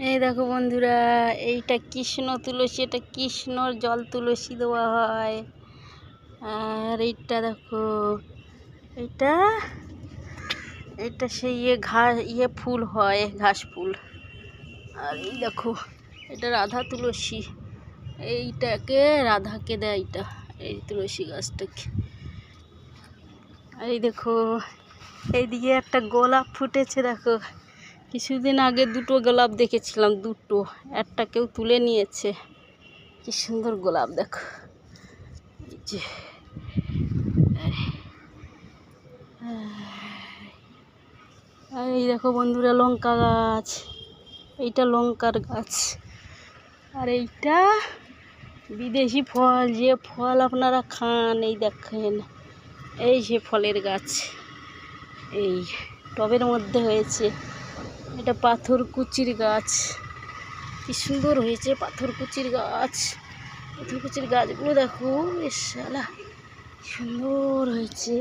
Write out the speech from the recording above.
এই দেখো বন্ধুরা, এইটা কৃষ্ণ তুলসী, এটা কৃষ্ণর জল তুলসী দেওয়া হয়। আর এইটা দেখো, এটা এটা সেই ফুল হয়, ঘাস ফুল। আর এই দেখো, এটা রাধা তুলসী, এইটাকে রাধাকে দেয়, এইটা এই তুলসী গাছটাকে। আর এই দেখো, এইদিকে একটা গোলাপ ফুটেছে দেখো। কিছুদিন আগে দুটো গোলাপ দেখেছিলাম, দুটো, একটা কেউ তুলে নিয়েছে। কি সুন্দর গোলাপ দেখো। এই যে আর এই দেখো বন্ধুরা, লঙ্কা গাছ, এইটা লঙ্কার গাছ। আর এইটা বিদেশি ফল, যে ফল আপনারা খান, এই দেখেন, এই যে ফলের গাছ, এই টবের মধ্যে হয়েছে। এটা পাথরকুচির গাছ, কি সুন্দর হয়েছে পাথরকুচির গাছ। পাথরকুচির গাছগুলো দেখো, বেশ সুন্দর হয়েছে।